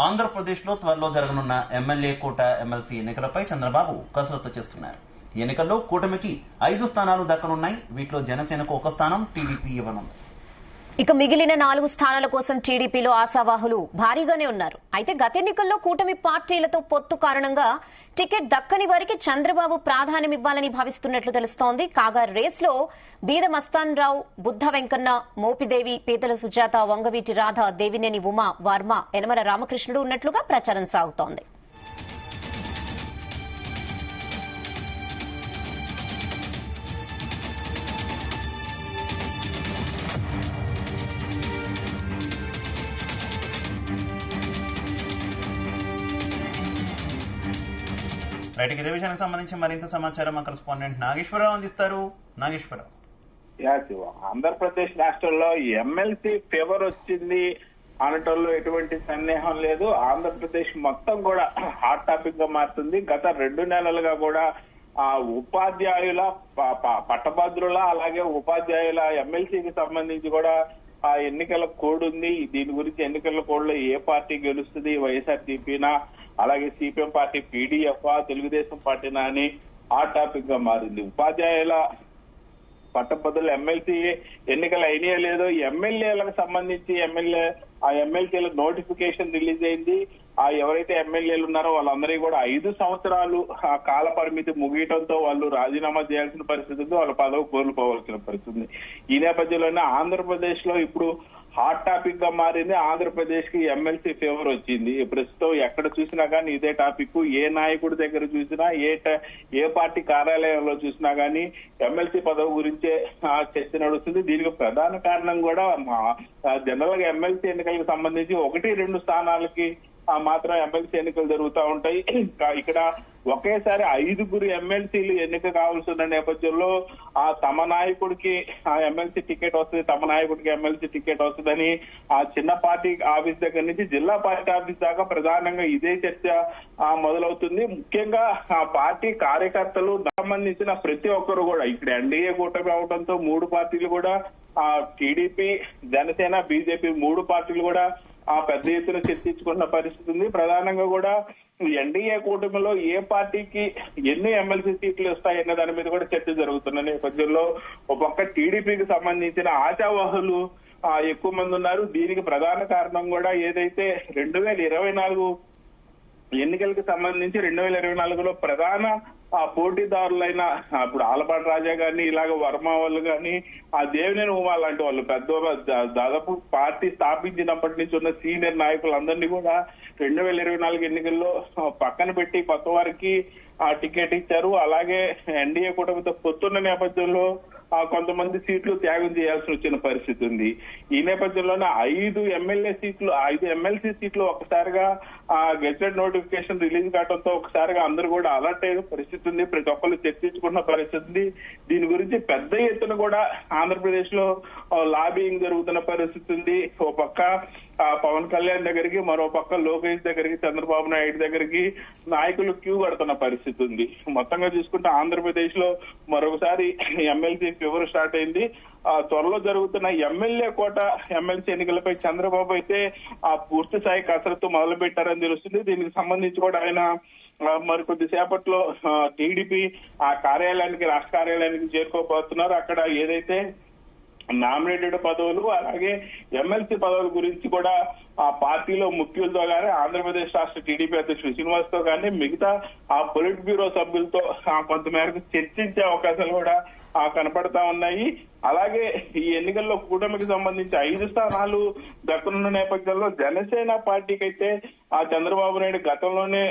ఆంధ్రప్రదేశ్లో త్వరలో జరగనున్న ఎమ్మెల్యే కోట ఎమ్మెల్సీ ఎన్నికలపై చంద్రబాబు కసరత్తు చేస్తున్నారు. ఈ ఎన్నికల్లో కూటమికి 5 స్థానాలు దక్కనున్నాయి. వీటిలో జనసేనకు 1 స్థానం, టీడీపీ ఇవ్వనుంది. ఇక మిగిలిన 4 స్థానాల కోసం టీడీపీలో ఆశావాహులు భారీగానే ఉన్నారు. అయితే గత ఎన్నికల్లో కూటమి పార్టీలతో పొత్తు కారణంగా టికెట్ దక్కని వారికి చంద్రబాబు ప్రాధాన్యమివ్వాలని భావిస్తున్నట్లు తెలుస్తోంది. కాగా రేస్లో బీద మస్తాన్ రావు, బుద్ధ వెంకన్న, మోపిదేవి, పీతల సుజాత, వంగవీటి రాధ, దేవినేని ఉమా, వర్మ, యనమల రామకృష్ణుడు ఉన్నట్లుగా ప్రచారం సాగుతోంది. రైట్, ఇదే విషయానికి సంబంధించి మరింత సమాచారం మా కరెస్పాండెంట్ నాగేశ్వరరావు అందిస్తారు. నాగేశ్వరరావు, ఆంధ్రప్రదేశ్ రాష్ట్రంలో ఎమ్మెల్సీ ఫేవర్ వచ్చింది అనటంలో ఎటువంటి సందేహం లేదు. ఆంధ్రప్రదేశ్ మొత్తం కూడా హాట్ టాపిక్ గా మారుతుంది. గత 2 నెలలుగా కూడా ఉపాధ్యాయుల పట్టభద్రుల అలాగే ఉపాధ్యాయుల ఎమ్మెల్సీకి సంబంధించి కూడా ఆ ఎన్నికల కోడ్ ఉంది. దీని గురించి ఎన్నికల కోడ్ లో ఏ పార్టీ గెలుస్తుంది, వైఎస్ఆర్సీపీనా అలాగే సిపిఎం పార్టీ, పీడీఎఫ్, తెలుగుదేశం పార్టీనా అని హాట్ టాపిక్ గా మారింది. ఉపాధ్యాయుల పట్టభద్రుల ఎమ్మెల్సీ ఎన్నికలు అయినా లేదో ఎమ్మెల్యేలకు సంబంధించి ఎమ్మెల్యేలకు నోటిఫికేషన్ రిలీజ్ అయింది. ఎవరైతే ఎమ్మెల్యేలు ఉన్నారో వాళ్ళందరికీ కూడా 5 సంవత్సరాలు కాల పరిమితి ముగియటంతో వాళ్ళు రాజీనామా చేయాల్సిన పరిస్థితి ఉంది, వాళ్ళ పదవి కోల్పోవాల్సిన పరిస్థితి ఉంది. ఈ నేపథ్యంలోనే ఆంధ్రప్రదేశ్ లో ఇప్పుడు హాట్ టాపిక్ గా మారింది. ఆంధ్రప్రదేశ్ కి ఎమ్మెల్సీ ఫేవర్ వచ్చింది. ప్రస్తుతం ఎక్కడ చూసినా కానీ ఇదే టాపిక్. ఏ నాయకుడి దగ్గర చూసినా, ఏ పార్టీ కార్యాలయంలో చూసినా కానీ ఎమ్మెల్సీ పదవి గురించే చర్చ నడుస్తుంది. దీనికి ప్రధాన కారణం కూడా జనరల్ గా ఎమ్మెల్సీ ఎన్నికలకు సంబంధించి 1-2 స్థానాలకి మాత్రం ఎమ్మెల్సీ ఎన్నికలు జరుగుతూ ఉంటాయి. ఇక్కడ ఒకేసారి 5 ఎమ్మెల్సీలు ఎన్నిక కావాల్సిన నేపథ్యంలో తమ నాయకుడికి ఎమ్మెల్సీ టికెట్ వస్తుంది, తమ నాయకుడికి ఎమ్మెల్సీ టికెట్ వస్తుందని చిన్న పార్టీ ఆఫీస్ దగ్గర నుంచి జిల్లా పార్టీ ఆఫీస్ దాకా ప్రధానంగా ఇదే చర్చ మొదలవుతుంది. ముఖ్యంగా పార్టీ కార్యకర్తలు సంబంధించిన ప్రతి ఒక్కరు కూడా ఇక్కడ ఎన్డీఏ కూటమి అవడంతో 3 పార్టీలు కూడా టీడీపీ, జనసేన, బీజేపీ 3 పార్టీలు కూడా పెద్ద ఎత్తున చర్చించుకున్న పరిస్థితి ఉంది. ప్రధానంగా కూడా ఎన్డీఏ కూటమిలో ఏ పార్టీకి ఎన్ని ఎమ్మెల్సీ సీట్లు వస్తాయన్న దాని మీద కూడా చర్చ జరుగుతున్న నేపథ్యంలో ఒక పక్క టీడీపీకి సంబంధించిన ఆశావాహులు ఎక్కువ మంది ఉన్నారు. దీనికి ప్రధాన కారణం కూడా ఏదైతే 2024 ఎన్నికలకు సంబంధించి 2024లో ప్రధాన పోటీదారులైన ఇప్పుడు ఆలపాటి రాజా గారిని, ఇలాగ వర్మ వాళ్ళు కానీ, దేవినేని ఉమా లాంటి వాళ్ళు దాదాపు పార్టీ స్థాపించినప్పటి నుంచి ఉన్న సీనియర్ నాయకులందరినీ కూడా 2024 ఎన్నికల్లో పక్కన పెట్టి కొత్త వారికి టికెట్ ఇచ్చారు. అలాగే ఎన్డీఏ కూటమితో పొత్తున్న నేపథ్యంలో కొంతమంది సీట్లు త్యాగం చేయాల్సి వచ్చిన పరిస్థితి ఉంది. ఈ నేపథ్యంలోనే 5 ఎమ్మెల్సీ సీట్లు ఒకసారిగా గెజెట్ నోటిఫికేషన్ రిలీజ్ కావడంతో ఒకసారిగా అందరూ కూడా అలర్ట్ అయిన పరిస్థితి ఉంది. ప్రతి ఒక్కరు చర్చించుకున్న పరిస్థితి ఉంది. దీని గురించి పెద్ద ఎత్తున కూడా ఆంధ్రప్రదేశ్ లో లాబింగ్ జరుగుతున్న పరిస్థితి ఉంది. ఓ పక్క పవన్ కళ్యాణ్ దగ్గరికి, మరో పక్క లోకేష్ దగ్గరికి, చంద్రబాబు నాయుడు దగ్గరికి నాయకులు క్యూ కడుతున్న పరిస్థితి ఉంది. మొత్తంగా చూసుకుంటే ఆంధ్రప్రదేశ్ లో మరొకసారి ఎమ్మెల్సీ ఫీవర్ స్టార్ట్ అయింది. త్వరలో జరుగుతున్న ఎమ్మెల్యే కోట ఎమ్మెల్సీ ఎన్నికలపై చంద్రబాబు అయితే పూర్తి స్థాయి కసరత్తు మొదలు పెట్టారని తెలుస్తుంది. దీనికి సంబంధించి కూడా ఆయన మరి సేపట్లో టీడీపీ రాష్ట్ర కార్యాలయానికి చేరుకోబోతున్నారు. అక్కడ ఏదైతే నామినేటెడ్ పదవులు అలాగే ఎమ్మెల్సీ పదవుల గురించి కూడా పార్టీలో ముఖ్యులతో కానీ, ఆంధ్రప్రదేశ్ రాష్ట్ర టీడీపీ అధ్యక్షుడు శ్రీనివాస్ తో కానీ, మిగతా పొలిట్ బ్యూరో సభ్యులతో కొంతమేరకు చర్చించే అవకాశాలు కూడా కనపడతా ఉన్నాయి. అలాగే ఈ ఎన్నికల్లో కూటమికి సంబంధించి 5 స్థానాలు దక్కనున్న నేపథ్యంలో జనసేన పార్టీకి అయితే చంద్రబాబు నాయుడు గతంలోనే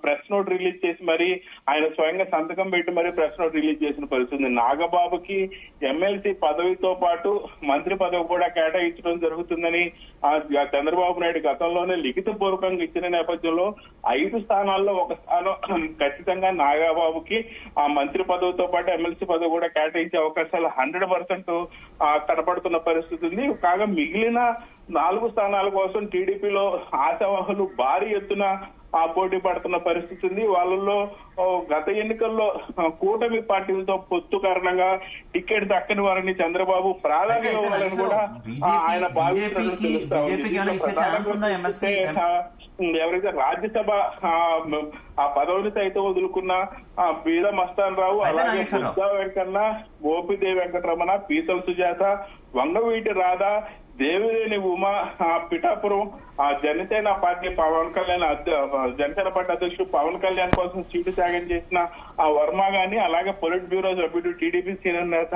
ప్రెస్ నోట్ రిలీజ్ చేసి మరి ఆయన స్వయంగా సంతకం పెట్టి మరి ప్రెస్ నోట్ రిలీజ్ చేసిన పరిస్థితి. నాగబాబుకి ఎమ్మెల్సీ పదవితో పాటు మంత్రి పదవి కూడా కేటాయించడం జరుగుతుందని చంద్రబాబు నాయుడు గతంలోనే లిఖిత పూర్వకంగా ఇచ్చిన నేపథ్యంలో 5 స్థానాల్లో 1 స్థానం ఖచ్చితంగా నాగబాబుకి మంత్రి పదవితో పాటు ఎమ్మెల్సీ పదవి కూడా కేటాయించే అవకాశాలు 100% కనపడుతున్న పరిస్థితి ఉంది. కాగా మిగిలిన 4 స్థానాల కోసం టీడీపీలో ఆశావాహులు భారీ ఎత్తున పోటీ పడుతున్న పరిస్థితి ఉంది. వాళ్ళలో గత ఎన్నికల్లో కూటమి పార్టీలతో పొత్తు కారణంగా టికెట్ దక్కని వారిని చంద్రబాబు ప్రాధాన్యత ఇవ్వాలని కూడా ఆయన భావిస్తున్నట్టు తెలుస్తా ఉంది. ఎవరైతే రాజ్యసభ ఆ పదవిని సైతం వదులుకున్న బీద మస్తాన్ రావు, అలాగే బుద్ధా వెంకన్న, గోపిదేవి వెంకటరమణ, పీతల సుజాత, వంగవీటి రాధా, దేవినేని ఉమా, పిఠాపురం జనసేన పార్టీ పవన్ కళ్యాణ్ జనసేన పార్టీ అధ్యక్షుడు పవన్ కళ్యాణ్ కోసం సీటు త్యాగం చేసిన వర్మ గాని, అలాగే పొలిట్ బ్యూరో సభ్యుడు టీడీపీ సీనియర్ నేత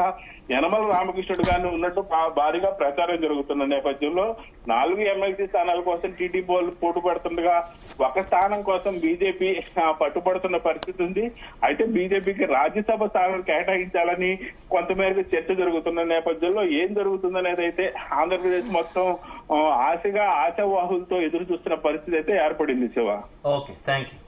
యనమల రామకృష్ణుడు గాని ఉన్నట్టు భారీగా ప్రచారం జరుగుతున్న నేపథ్యంలో 4 ఎమ్మెల్సీ స్థానాల కోసం టీడీపీ వాళ్ళు పోటీ పడుతుండగా ఒక స్థానం కోసం బీజేపీ పట్టుబడుతున్న పరిస్థితి ఉంది. అయితే బీజేపీకి రాజ్యసభ స్థానాలు కేటాయించాలని కొంతమేరకు చర్చ జరుగుతున్న నేపథ్యంలో ఏం జరుగుతుందనేది అయితే ఆంధ్రప్రదేశ్ మొత్తం ఆశగా ఆశావాహులతో ఎదురు చూస్తున్న పరిస్థితి అయితే ఏర్పడింది శివ. Okay, thank you.